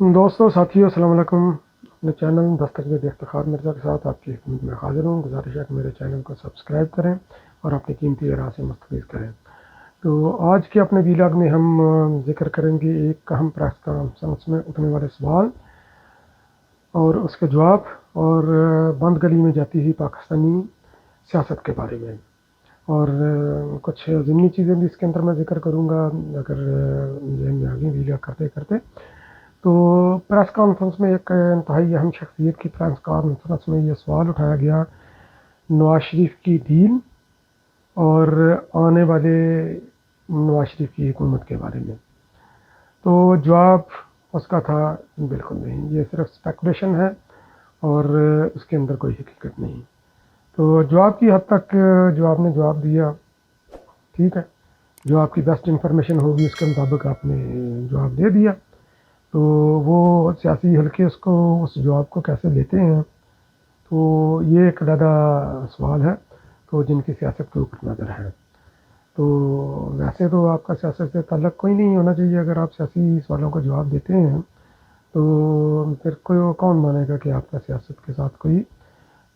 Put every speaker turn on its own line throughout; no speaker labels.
دوستوں ساتھیوں السلام علیکم۔ اپنے چینل دستک میں افتخار مرزا کے ساتھ آپ کی خدمت میں حاضر ہوں۔ گزارش ہے کہ میرے چینل کو سبسکرائب کریں اور اپنی قیمتی آراء سے مستفید کریں۔ تو آج کے اپنے ویلاگ میں ہم ذکر کریں گے ایک اہم پریس کانفرنس میں اٹھنے والے سوال اور اس کے جواب، اور بند گلی میں جاتی ہوئی پاکستانی سیاست کے بارے میں، اور کچھ ضمنی چیزیں بھی اس کے اندر میں ذکر کروں گا اگر ذہن میں آگے ویلاگ کرتے کرتے۔ تو پریس کانفرنس میں ایک انتہائی اہم شخصیت کی پریس کانفرنس میں یہ سوال اٹھایا گیا نواز شریف کی ڈیل اور آنے والے نواز شریف کی حکومت کے بارے میں۔ تو جواب اس کا تھا بالکل نہیں، یہ صرف اسپیکولیشن ہے اور اس کے اندر کوئی حقیقت نہیں۔ تو جواب کی حد تک جو آپ نے جواب دیا ٹھیک ہے، جو آپ کی بیسٹ انفارمیشن ہوگی اس کے مطابق آپ نے جواب دے دیا۔ تو وہ سیاسی حلقے اس جواب کو کیسے لیتے ہیں، تو یہ ایک علیحدہ سوال ہے تو جن کی سیاست کے اوپر نظر ہے۔ تو ویسے تو آپ کا سیاست سے تعلق کوئی نہیں ہونا چاہیے، اگر آپ سیاسی سوالوں کا جواب دیتے ہیں تو پھر کوئی کون مانے گا کہ آپ کا سیاست کے ساتھ کوئی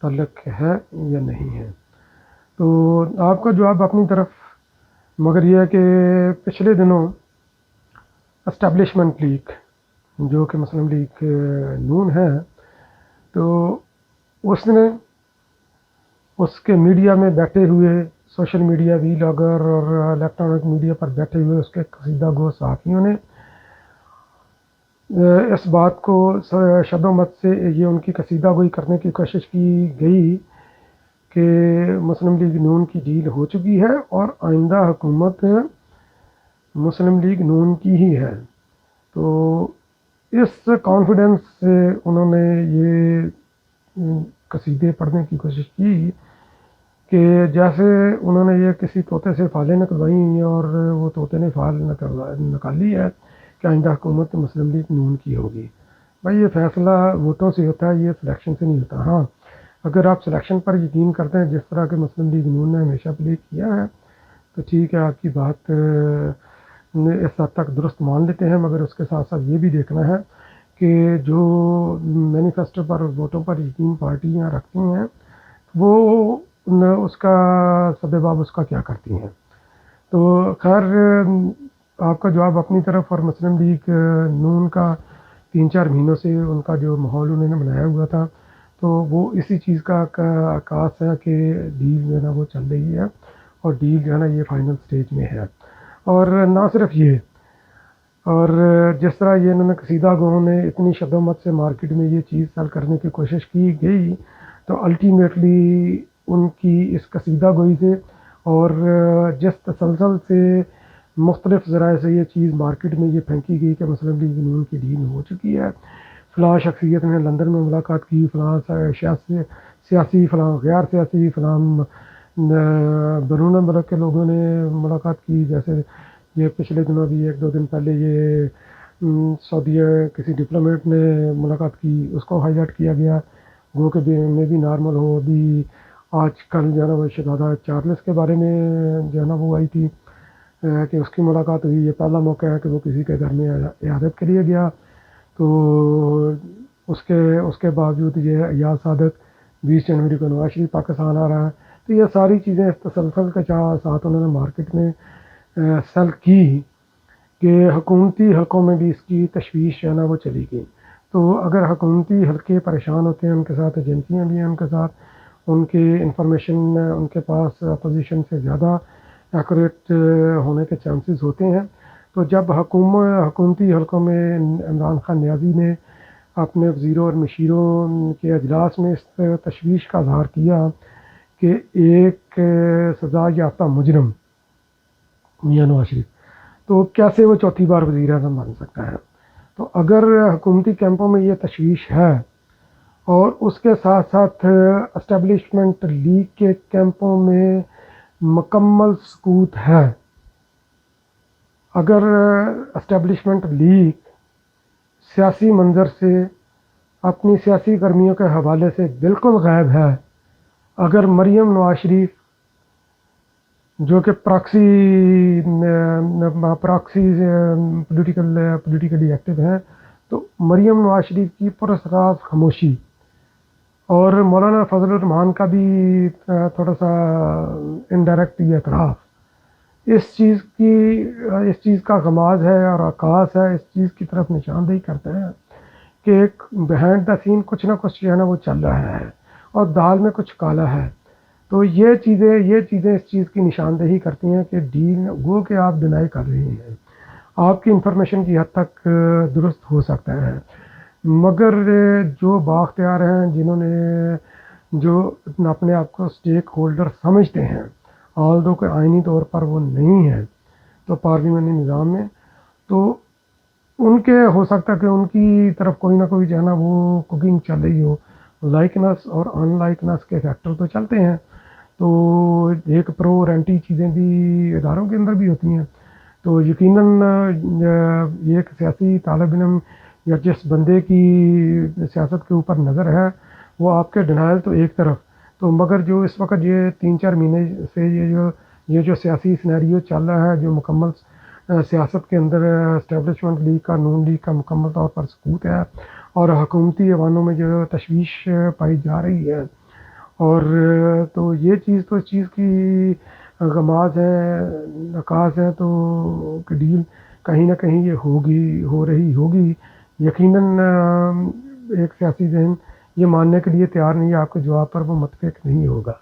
تعلق ہے یا نہیں ہے۔ تو آپ کا جواب اپنی طرف، مگر یہ ہے کہ پچھلے دنوں اسٹیبلشمنٹ لیگ جو کہ مسلم لیگ نون ہے، تو اس نے اس کے میڈیا میں بیٹھے ہوئے سوشل میڈیا وی لاگر اور الیکٹرانک میڈیا پر بیٹھے ہوئے اس کے قصیدہ گو صحافیوں نے اس بات کو شد و مت سے یہ ان کی قصیدہ گوئی کرنے کی کوشش کی گئی کہ مسلم لیگ نون کی ڈیل ہو چکی ہے اور آئندہ حکومت مسلم لیگ نون کی ہی ہے۔ تو اس کانفیڈنس سے انہوں نے یہ قصیدے پڑھنے کی کوشش کی کہ جیسے انہوں نے یہ کسی طوطے سے فالیں نکلوائیں اور وہ طوطے نے فال نکالی ہے کہ آئندہ حکومت مسلم لیگ نون کی ہوگی۔ بھائی یہ فیصلہ ووٹوں سے ہوتا ہے، یہ سلیکشن سے نہیں ہوتا۔ ہاں، اگر آپ سلیکشن پر یقین کرتے ہیں جس طرح کہ مسلم لیگ نون نے ہمیشہ پلے کیا ہے تو ٹھیک ہے، آپ کی بات اس حد تک درست مان لیتے ہیں، مگر اس کے ساتھ ساتھ یہ بھی دیکھنا ہے کہ جو مینیفیسٹو پر ووٹوں پر یقین پارٹیاں رکھتی ہیں وہ اس کا سبب اس کا کیا کرتی ہیں۔ تو خیر، آپ کا جواب اپنی طرف، اور مسلم لیگ نون کا 3-4 مہینوں سے ان کا جو ماحول انہوں نے بنایا ہوا تھا تو وہ اسی چیز کا عکاس ہے کہ ڈیل جو ہے نا وہ چل رہی ہے، اور ڈیل جو ہے نا یہ فائنل سٹیج میں ہے۔ اور نہ صرف یہ، اور جس طرح یہ انہوں نے قصیدہ گوؤں نے اتنی شد و مت سے مارکیٹ میں یہ چیز سیل کرنے کی کوشش کی گئی تو الٹیمیٹلی ان کی اس قصیدہ گوئی سے اور جس تسلسل سے مختلف ذرائع سے یہ چیز مارکیٹ میں یہ پھینکی گئی کہ مسلم لیگ نون کی ڈیل ہو چکی ہے، فلاں شخصیت نے لندن میں ملاقات کی، فلاں سیاسی، فلاں غیر سیاسی، فلاں بیرون ملک کے لوگوں نے ملاقات کی، جیسے یہ پچھلے دنوں بھی 1-2 دن پہلے یہ سعودیہ کسی ڈپلومیٹ نے ملاقات کی، اس کو ہائی لائٹ کیا گیا، وہ کہ میں بھی نارمل ہو۔ ابھی آج کل جو ہے نا وہ شہزادہ چارلس کے بارے میں جو ہے نا وہ آئی تھی کہ اس کی ملاقات ہوئی، یہ پہلا موقع ہے کہ وہ کسی کے گھر میں عیادت کے لیے گیا۔ تو اس کے باوجود یہ ایاز صادق 20 جنوری کو نواز شریف پاکستان آ رہا ہے۔ تو یہ ساری چیزیں اس تسلسل کے ساتھ انہوں نے مارکیٹ میں سیل کی کہ حکومتی حلقوں میں بھی اس کی تشویش جو ہے نا وہ چلی گئی۔ تو اگر حکومتی حلقے پریشان ہوتے ہیں، ان کے ساتھ ایجنسیاں بھی ہیں، ان کے ساتھ ان کی انفارمیشن ان کے پاس اپوزیشن سے زیادہ ایکوریٹ ہونے کے چانسز ہوتے ہیں، تو جب حکومتی حلقوں میں عمران خان نیازی نے اپنے وزیروں اور مشیروں کے اجلاس میں اس تشویش کا اظہار کیا کہ ایک سزا یافتہ مجرم میاں نواز شریف تو کیسے وہ چوتھی بار وزیر اعظم بن سکتا ہے۔ تو اگر حکومتی کیمپوں میں یہ تشویش ہے اور اس کے ساتھ ساتھ اسٹیبلشمنٹ لیگ کے کیمپوں میں مکمل سکوت ہے، اگر اسٹیبلشمنٹ لیگ سیاسی منظر سے اپنی سیاسی گرمیوں کے حوالے سے بالکل غائب ہے، اگر مریم نواز شریف جو کہ پراکسی پولیٹیکلی ایکٹیو ہیں تو مریم نواز شریف کی پراسرار خاموشی اور مولانا فضل الرحمان کا بھی تھوڑا سا انڈائریکٹ یہ اعتراف اس چیز کا غماز ہے اور عکاس ہے، اس چیز کی طرف نشاندہی کرتے ہیں کہ ایک بہائنڈ دا سین کچھ نہ کچھ جو ہے نا وہ چل رہا ہے اور دال میں کچھ کالا ہے۔ تو یہ چیزیں اس چیز کی نشاندہی کرتی ہیں کہ ڈیل وہ کہ آپ ڈینائی کر رہے ہیں، آپ کی انفارمیشن کی حد تک درست ہو سکتا ہے، مگر جو بااختیار ہیں جنہوں نے جو اپنے آپ کو سٹیک ہولڈر سمجھتے ہیں، آلدو کہ آئینی طور پر وہ نہیں ہے تو پارلیمنٹری نظام میں، تو ان کے ہو سکتا ہے کہ ان کی طرف کوئی نہ کوئی جو ہے نا وہ کوکنگ چل رہی ہو، لائکنس اور ان لائکنس کے فیکٹر تو چلتے ہیں، تو ایک پرو اور اینٹی چیزیں بھی اداروں کے اندر بھی ہوتی ہیں، تو یقیناً ایک سیاسی طالب علم یا جس بندے کی سیاست کے اوپر نظر ہے وہ آپ کے ڈینائل تو ایک طرف، تو مگر جو اس وقت یہ 3-4 مہینے سے یہ جو سیاسی سینیریو چل رہا ہے، جو مکمل سیاست کے اندر اسٹیبلشمنٹ لیگ کا، نون لیگ کا مکمل طور پر سقوط ہے اور حکومتی ایوانوں میں جو تشویش پائی جا رہی ہے، اور تو یہ چیز تو اس چیز کی غماز ہے، عکاس ہے، تو کہ ڈیل کہیں نہ کہیں یہ ہو رہی ہوگی، یقیناً ایک سیاسی ذہن یہ ماننے کے لیے تیار نہیں ہے، آپ کے جواب پر وہ متفق نہیں ہوگا۔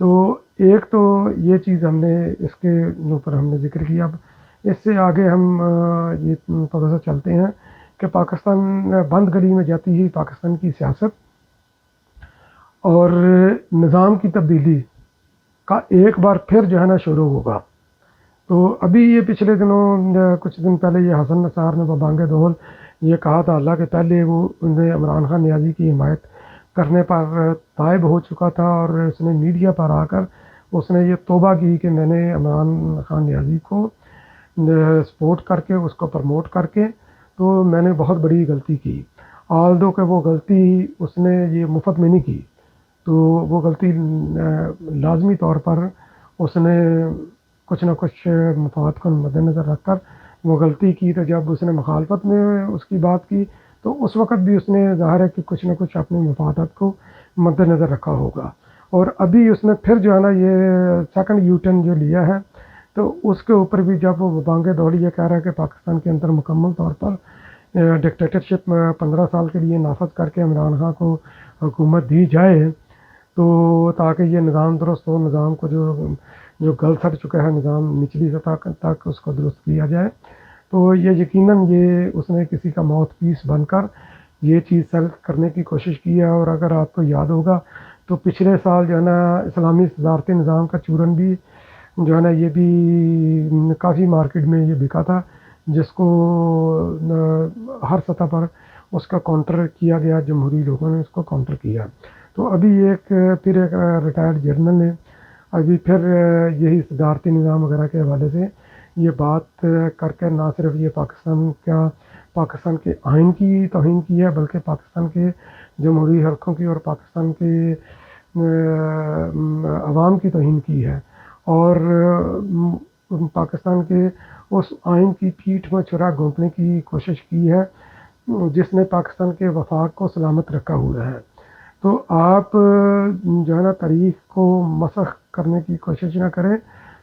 تو ایک تو یہ چیز ہم نے اس کے اوپر ہم نے ذکر کیا، اب اس سے آگے ہم یہ تھوڑا سا چلتے ہیں کہ پاکستان بند گلی میں جاتی ہی پاکستان کی سیاست اور نظام کی تبدیلی کا ایک بار پھر جو ہے نا شروع ہوگا۔ تو ابھی یہ پچھلے دنوں کچھ دن پہلے یہ حسن نثار نے ببانگ دول یہ کہا تھا، اللہ کے پہلے وہ انہیں عمران خان نیازی کی حمایت کرنے پر طائب ہو چکا تھا اور اس نے میڈیا پر آ کر اس نے یہ توبہ کی کہ میں نے عمران خان نیازی کو سپورٹ کر کے، اس کو پروموٹ کر کے، تو میں نے بہت بڑی غلطی کی، آلدو کہ وہ غلطی اس نے یہ مفت میں نہیں کی، تو وہ غلطی لازمی طور پر اس نے کچھ نہ کچھ مفاد کو مد نظر رکھ کر وہ غلطی کی، تو جب اس نے مخالفت میں اس کی بات کی تو اس وقت بھی اس نے ظاہر ہے کہ کچھ نہ کچھ اپنے مفادات کو مد نظر رکھا ہوگا، اور ابھی اس نے پھر جو ہے نا یہ سیکنڈ یو ٹرن جو لیا ہے، تو اس کے اوپر بھی جب وہ بانگ دول یہ کہہ رہا ہے کہ پاکستان کے اندر مکمل طور پر ڈکٹیٹرشپ 15 سال کے لیے نافذ کر کے عمران خان کو حکومت دی جائے، تو تاکہ یہ نظام درست ہو، نظام کو جو گل سڑ چکا ہے نظام نچلی سطح تک اس کو درست کیا جائے، تو یہ یقیناً یہ اس نے کسی کا ماؤتھ پیس بن کر یہ چیز سیلف کرنے کی کوشش کی ہے۔ اور اگر آپ کو یاد ہوگا تو پچھلے سال جو ہے نا اسلامی صدارتی نظام کا چورن بھی جو ہے نا یہ بھی کافی مارکیٹ میں یہ بکا تھا، جس کو ہر سطح پر اس کا کاؤنٹر کیا گیا، جمہوری لوگوں نے اس کو کاؤنٹر کیا۔ تو ابھی ایک ریٹائرڈ جنرل نے ابھی پھر یہی صدارتی نظام وغیرہ کے حوالے سے یہ بات کر کے نہ صرف یہ پاکستان کے آئین کی توہین کی ہے، بلکہ پاکستان کے جمہوری حلقوں کی اور پاکستان کے عوام کی توہین کی ہے، اور پاکستان کے اس آئین کی پیٹھ میں چھرا گھونپنے کی کوشش کی ہے جس نے پاکستان کے وفاق کو سلامت رکھا ہوا ہے۔ تو آپ جو ہے نا تاریخ کو مسخ کرنے کی کوشش نہ کریں،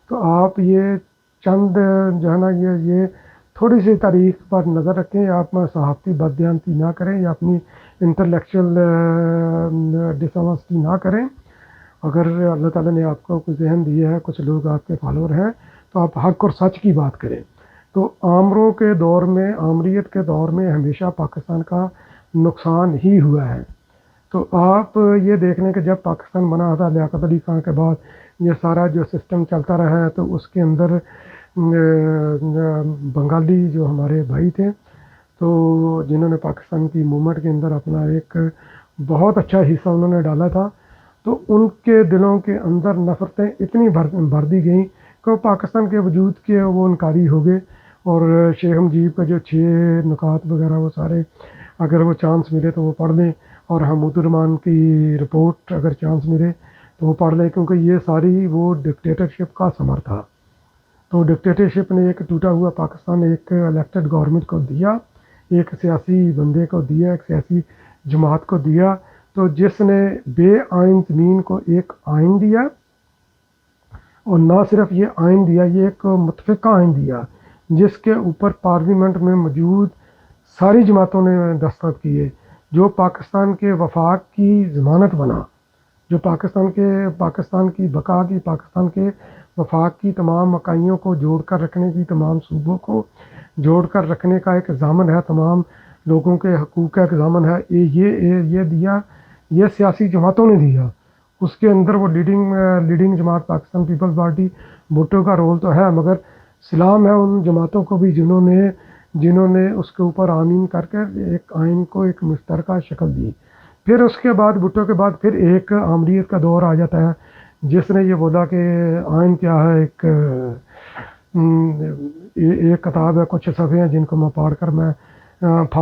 تو آپ یہ چند جو ہے نا یہ تھوڑی سی تاریخ پر نظر رکھیں، آپ صحافتی بددیانتی نہ کریں یا اپنی انٹلیکچوئل ڈس آنیسٹی نہ کریں۔ اگر اللہ تعالیٰ نے آپ کو کچھ ذہن دیا ہے، کچھ لوگ آپ کے فالوور ہیں، تو آپ حق اور سچ کی بات کریں۔ تو آمریت کے دور میں ہمیشہ پاکستان کا نقصان ہی ہوا ہے۔ تو آپ یہ دیکھ لیں کہ جب پاکستان بنا تھا لیاقت علی خان کے بعد یہ سارا جو سسٹم چلتا رہا ہے، تو اس کے اندر بنگالی جو ہمارے بھائی تھے، تو جنہوں نے پاکستان کی موومنٹ کے اندر اپنا ایک بہت اچھا حصہ انہوں نے ڈالا تھا، تو ان کے دلوں کے اندر نفرتیں اتنی بھر دی گئیں کہ وہ پاکستان کے وجود کے وہ انکاری ہو گئے، اور شیخ مجیب کا جو 6 نکات وغیرہ وہ سارے اگر وہ چانس ملے تو وہ پڑھ لیں، اور حمود الرحمان کی رپورٹ اگر چانس ملے تو وہ پڑھ لیں، کیونکہ یہ ساری وہ ڈکٹیٹرشپ کا ثمر تھا۔ تو ڈکٹیٹرشپ نے ایک ٹوٹا ہوا پاکستان ایک الیکٹڈ گورنمنٹ کو دیا، ایک سیاسی بندے کو دیا، ایک سیاسی جماعت کو دیا، تو جس نے بے آئین زمین کو ایک آئین دیا، اور نہ صرف یہ آئین دیا، یہ ایک متفقہ آئین دیا جس کے اوپر پارلیمنٹ میں موجود ساری جماعتوں نے دستخط کیے، جو پاکستان کے وفاق کی ضمانت بنا، جو پاکستان کی بقا کی، پاکستان کے وفاق کی تمام اکائیوں کو جوڑ کر رکھنے کی، تمام صوبوں کو جوڑ کر رکھنے کا ایک ضامن ہے، تمام لوگوں کے حقوق کا ایک ضامن ہے، یہ دیا، یہ سیاسی جماعتوں نے دیا۔ اس کے اندر وہ لیڈنگ جماعت پاکستان پیپلز پارٹی، بھٹو کا رول تو ہے، مگر سلام ہے ان جماعتوں کو بھی جنہوں نے اس کے اوپر آمین کر کے ایک آئین کو ایک مشترکہ شکل دی۔ پھر اس کے بعد بھٹو کے بعد پھر ایک آمریت کا دور آ جاتا ہے، جس نے یہ بولا کہ آئین کیا ہے، ایک کتاب ہے، کچھ صفحے ہیں جن کو میں پھاڑ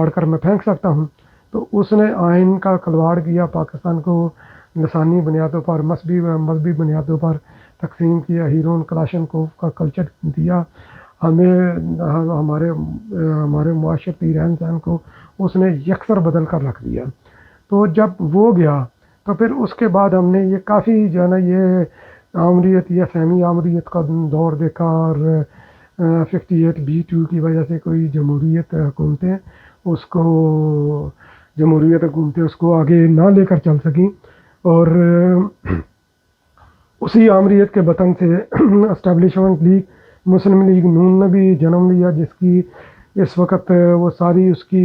کر میں پھینک سکتا ہوں۔ تو اس نے آئین کا کھلواڑ کیا، پاکستان کو لسانی بنیادوں پر، مذہبی بنیادوں پر تقسیم کیا، ہیرون کلاشنکوف کا کلچر دیا ہمیں، ہمارے معاشرتی رہن سہن کو اس نے یکسر بدل کر رکھ دیا۔ تو جب وہ گیا تو پھر اس کے بعد ہم نے یہ کافی جو ہے نا یہ آمریت یا فہمی آمریت کا دور دیکھا، اور 58B2 کی وجہ سے کوئی جمہوریت حکومتیں اس کو آگے نہ لے کر چل سکیں، اور اسی آمریت کے بطن سے اسٹیبلشمنٹ لیگ، مسلم لیگ نون نے بھی جنم لیا، جس کی اس وقت وہ ساری اس کی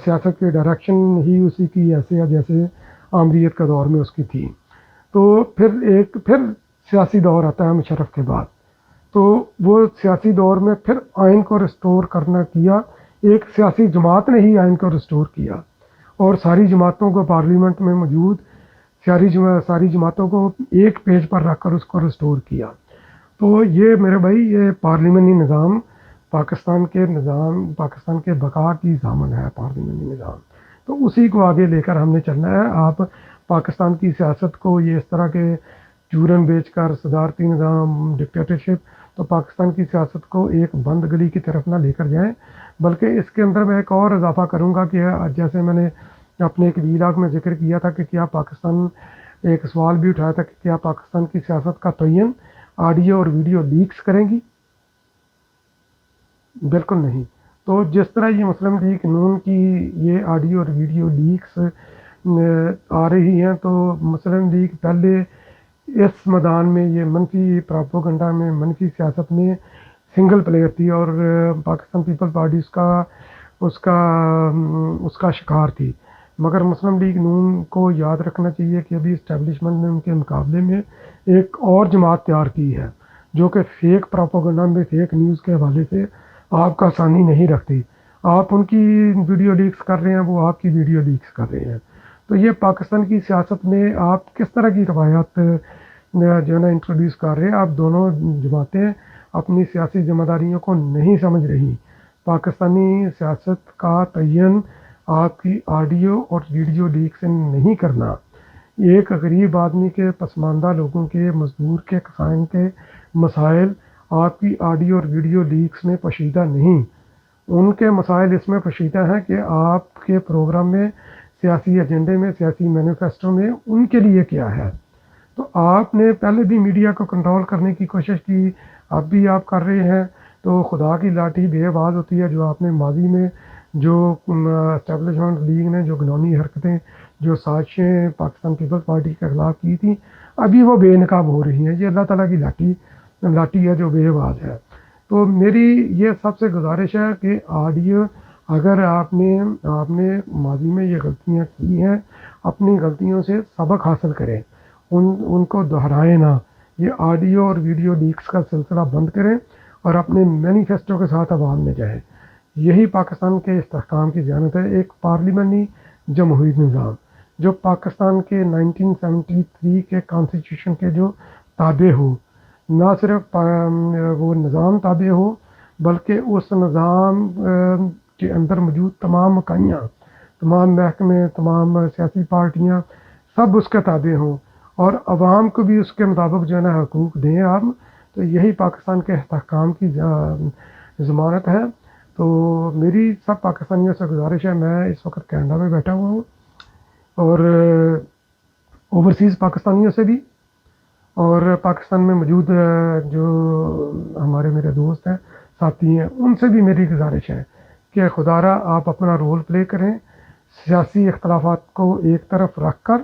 سیاست کی ڈائریکشن ہی اسی کی ایسے ہے جیسے آمریت کا دور میں اس کی تھی۔ تو پھر سیاسی دور آتا ہے مشرف کے بعد، تو وہ سیاسی دور میں پھر آئین کو ریسٹور کرنا کیا، ایک سیاسی جماعت نے ہی آئین کو ریسٹور کیا، اور ساری جماعتوں کو پارلیمنٹ میں موجود ساری جماعتوں کو ایک پیج پر رکھ کر اس کو ریسٹور کیا۔ تو یہ میرے بھائی، یہ پارلیمنٹی نظام پاکستان کے بقا کی ضامن ہے، پارلیمنٹی نظام، تو اسی کو آگے لے کر ہم نے چلنا ہے۔ آپ پاکستان کی سیاست کو یہ اس طرح کے چورن بیچ کر صدارتی نظام، ڈکٹیٹرشپ، تو پاکستان کی سیاست کو ایک بند گلی کی طرف نہ لے کر جائیں، بلکہ اس کے اندر میں ایک اور اضافہ کروں گا کہ جیسے میں نے اپنے ایک ویلاگ میں ذکر کیا تھا کہ کیا پاکستان، ایک سوال بھی اٹھایا تھا کہ کیا پاکستان کی سیاست کا تعین آڈیو اور ویڈیو لیکس کریں گی؟ بالکل نہیں۔ تو جس طرح یہ مسلم لیگ نون کی یہ آڈیو اور ویڈیو لیکس آ رہی ہیں، تو مسلم لیگ پہلے اس میدان میں، یہ منفی پراپوگنڈا میں، منفی سیاست میں سنگل پلیئر تھی، اور پاکستان پیپل پارٹی اس کا شکار تھی۔ مگر مسلم لیگ نون کو یاد رکھنا چاہیے کہ ابھی اسٹیبلشمنٹ نے ان کے مقابلے میں ایک اور جماعت تیار کی ہے، جو کہ فیک پراپوگنڈا میں، فیک نیوز کے حوالے سے آپ کا ثانی نہیں رکھتی۔ آپ ان کی ویڈیو لیکس کر رہے ہیں، وہ آپ کی ویڈیو لیکس کر رہے ہیں۔ تو یہ پاکستان کی سیاست میں آپ کس طرح کی روایات جو ہے نا انٹروڈیوس کر رہے ہیں؟ آپ دونوں جماعتیں اپنی سیاسی ذمہ داریوں کو نہیں سمجھ رہی۔ پاکستانی سیاست کا تعین آپ کی آڈیو اور ویڈیو لیک سے نہیں کرنا۔ ایک غریب آدمی کے، پسماندہ لوگوں کے، مزدور کے، کسان کے مسائل آپ کی آڈیو اور ویڈیو لیکس میں پوشیدہ نہیں۔ ان کے مسائل اس میں پوشیدہ ہیں کہ آپ کے پروگرام میں، سیاسی ایجنڈے میں، سیاسی مینیفیسٹو میں ان کے لیے کیا ہے۔ تو آپ نے پہلے بھی میڈیا کو کنٹرول کرنے کی کوشش کی، اب بھی آپ کر رہے ہیں، تو خدا کی لاٹھی بے آواز ہوتی ہے۔ جو آپ نے ماضی میں جو اسٹیبلشمنٹ لیگ نے جو گنونی حرکتیں، جو سازشیں پاکستان پیپلز پارٹی کے خلاف کی تھیں، ابھی وہ بے نقاب ہو رہی ہیں۔ یہ اللہ تعالیٰ کی لاٹھی ہے جو بے آواز ہے۔ تو میری یہ سب سے گزارش ہے کہ آڈیو، اگر آپ نے ماضی میں یہ غلطیاں کی ہیں، اپنی غلطیوں سے سبق حاصل کریں، ان کو دہرائیں نہ۔ یہ آڈیو اور ویڈیو لیکس کا سلسلہ بند کریں اور اپنے مینیفیسٹو کے ساتھ عوام میں جائیں۔ یہی پاکستان کے استحکام کی ضمانت ہے۔ ایک پارلیمنٹی جمہوری نظام جو پاکستان کے 1973 کے کانسٹیٹیوشن کے جو تابع ہو، نہ صرف وہ نظام تابع ہو، بلکہ اس نظام کے اندر موجود تمام اکائیاں، تمام محکمے، تمام سیاسی پارٹیاں سب اس کے تابع ہوں، اور عوام کو بھی اس کے مطابق جو ہے نا حقوق دیں آپ۔ تو یہی پاکستان کے استحکام کی ضمانت ہے۔ تو میری سب پاکستانیوں سے گزارش ہے، میں اس وقت کینیڈا میں بیٹھا ہوا ہوں، اور اوورسیز پاکستانیوں سے بھی، اور پاکستان میں موجود جو ہمارے میرے دوست ہیں، ساتھی ہیں، ان سے بھی میری گزارش ہے کہ خدا را آپ اپنا رول پلے کریں، سیاسی اختلافات کو ایک طرف رکھ کر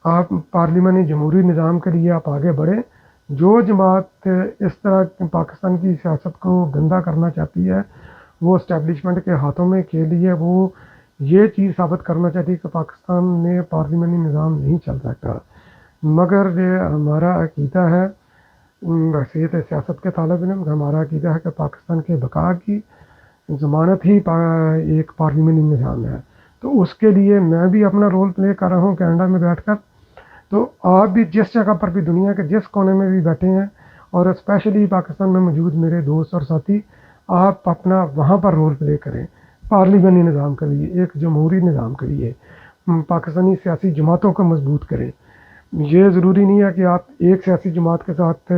آپ پارلیمانی جمہوری نظام کے لیے آپ آگے بڑھیں۔ جو جماعت اس طرح پاکستان کی سیاست کو گندا کرنا چاہتی ہے، وہ اسٹیبلشمنٹ کے ہاتھوں میں کھیل رہی ہے، وہ یہ چیز ثابت کرنا چاہتی ہے کہ پاکستان میں پارلیمانی نظام نہیں چل سکتا، مگر یہ ہمارا عقیدہ ہے، حیثیت سیاست کے طالب علم ہمارا عقیدہ ہے کہ پاکستان کے بقا کی ضمانت ہی ایک پارلیمانی نظام ہے۔ تو اس کے لیے میں بھی اپنا رول پلے کر رہا ہوں کینیڈا میں بیٹھ کر، تو آپ بھی جس جگہ پر بھی دنیا کے جس کونے میں بھی بیٹھے ہیں، اور اسپیشلی پاکستان میں موجود میرے دوست اور ساتھی، آپ اپنا وہاں پر رول پلے کریں پارلیمانی نظام کے لیے، ایک جمہوری نظام کے لیے، پاکستانی سیاسی جماعتوں کو مضبوط کریں۔ یہ ضروری نہیں ہے کہ آپ ایک سیاسی جماعت کے ساتھ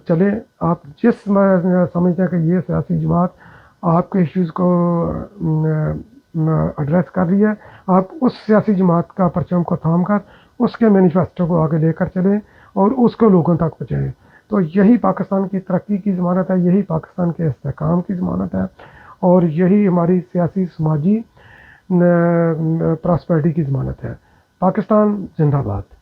چلیں، آپ جس سمجھتے ہیں کہ یہ سیاسی جماعت آپ کے ایشوز کو ایڈریس کر رہی ہے، آپ اس سیاسی جماعت کا پرچم کو تھام کر اس کے مینیفیسٹو کو آگے لے کر چلیں اور اس کو لوگوں تک پہنچائیں۔ تو یہی پاکستان کی ترقی کی ضمانت ہے، یہی پاکستان کے استحکام کی ضمانت ہے، اور یہی ہماری سیاسی سماجی پراسپیرٹی کی ضمانت ہے۔ پاکستان زندہ باد۔